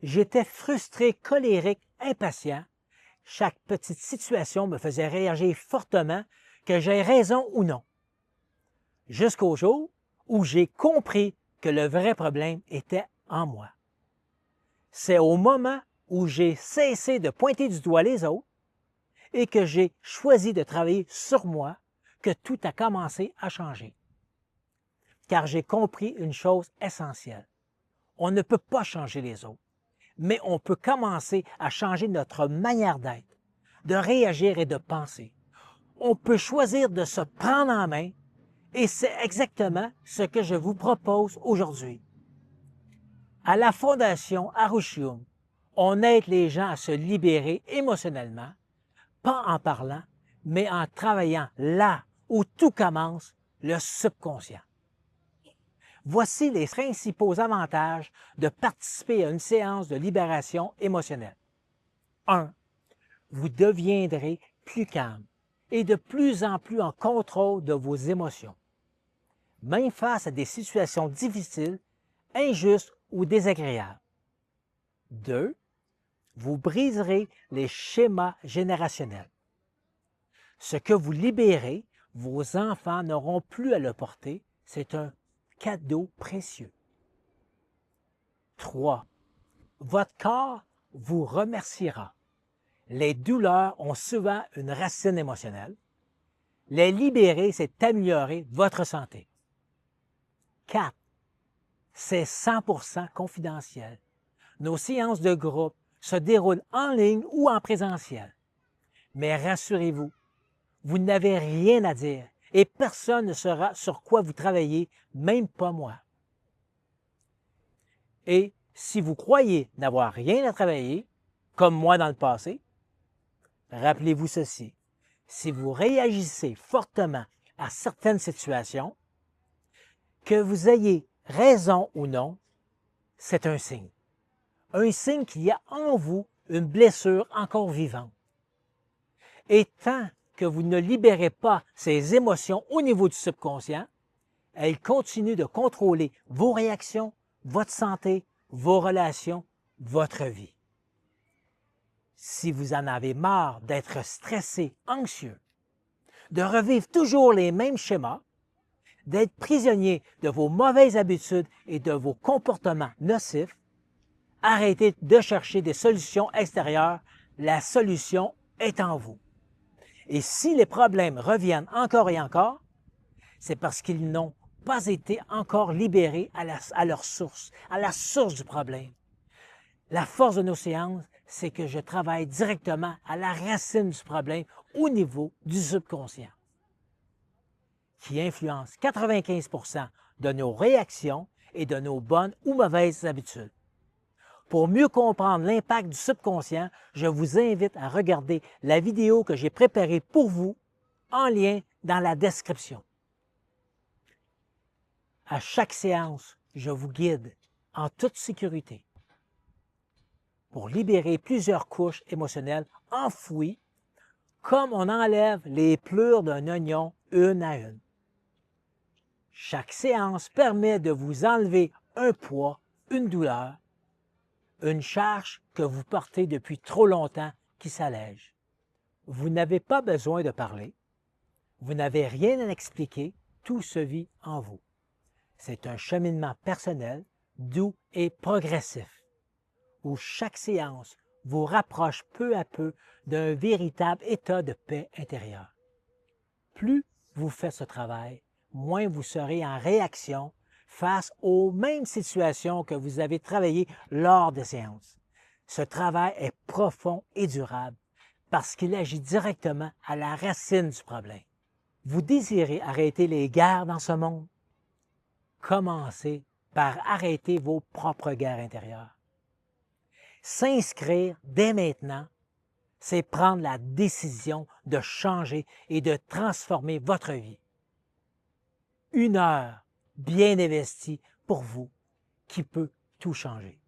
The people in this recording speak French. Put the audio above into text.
J'étais frustré, colérique, impatient. Chaque petite situation me faisait réagir fortement, que j'aie raison ou non. Jusqu'au jour où j'ai compris que le vrai problème était en moi. C'est au moment où j'ai cessé de pointer du doigt les autres et que j'ai choisi de travailler sur moi que tout a commencé à changer. Car j'ai compris une chose essentielle. On ne peut pas changer les autres, mais on peut commencer à changer notre manière d'être, de réagir et de penser. On peut choisir de se prendre en main et c'est exactement ce que je vous propose aujourd'hui. À la Fondation Arushium, on aide les gens à se libérer émotionnellement, pas en parlant, mais en travaillant là où tout commence, le subconscient. Voici les principaux avantages de participer à une séance de libération émotionnelle. 1. Vous deviendrez plus calme et de plus en plus en contrôle de vos émotions. Même face à des situations difficiles, injustes ou désagréables. 2. Vous briserez les schémas générationnels. Ce que vous libérez, vos enfants n'auront plus à le porter. C'est un cadeau précieux. 3. Votre corps vous remerciera. Les douleurs ont souvent une racine émotionnelle. Les libérer, c'est améliorer votre santé. 4. C'est 100% confidentiel. Nos séances de groupe se déroulent en ligne ou en présentiel. Mais rassurez-vous, vous n'avez rien à dire et personne ne saura sur quoi vous travaillez, même pas moi. Et si vous croyez n'avoir rien à travailler, comme moi dans le passé, rappelez-vous ceci. Si vous réagissez fortement à certaines situations, que vous ayez raison ou non, c'est un signe. Un signe qu'il y a en vous une blessure encore vivante. Et tant que vous ne libérez pas ces émotions au niveau du subconscient, elles continuent de contrôler vos réactions, votre santé, vos relations, votre vie. Si vous en avez marre d'être stressé, anxieux, de revivre toujours les mêmes schémas, d'être prisonnier de vos mauvaises habitudes et de vos comportements nocifs, arrêtez de chercher des solutions extérieures. La solution est en vous. Et si les problèmes reviennent encore et encore, c'est parce qu'ils n'ont pas été encore libérés à leur source, à la source du problème. La force de nos séances, c'est que je travaille directement à la racine du problème au niveau du subconscient, qui influence 95% de nos réactions et de nos bonnes ou mauvaises habitudes. Pour mieux comprendre l'impact du subconscient, je vous invite à regarder la vidéo que j'ai préparée pour vous en lien dans la description. À chaque séance, je vous guide en toute sécurité pour libérer plusieurs couches émotionnelles enfouies, comme on enlève les pleurs d'un oignon une à une. Chaque séance permet de vous enlever un poids, une douleur, une charge que vous portez depuis trop longtemps qui s'allège. Vous n'avez pas besoin de parler. Vous n'avez rien à expliquer. Tout se vit en vous. C'est un cheminement personnel, doux et progressif, où chaque séance vous rapproche peu à peu d'un véritable état de paix intérieure. Plus vous faites ce travail, moins vous serez en réaction face aux mêmes situations que vous avez travaillées lors des séances. Ce travail est profond et durable parce qu'il agit directement à la racine du problème. Vous désirez arrêter les guerres dans ce monde? Commencez par arrêter vos propres guerres intérieures. S'inscrire dès maintenant, c'est prendre la décision de changer et de transformer votre vie. 1 heure bien investie pour vous qui peut tout changer.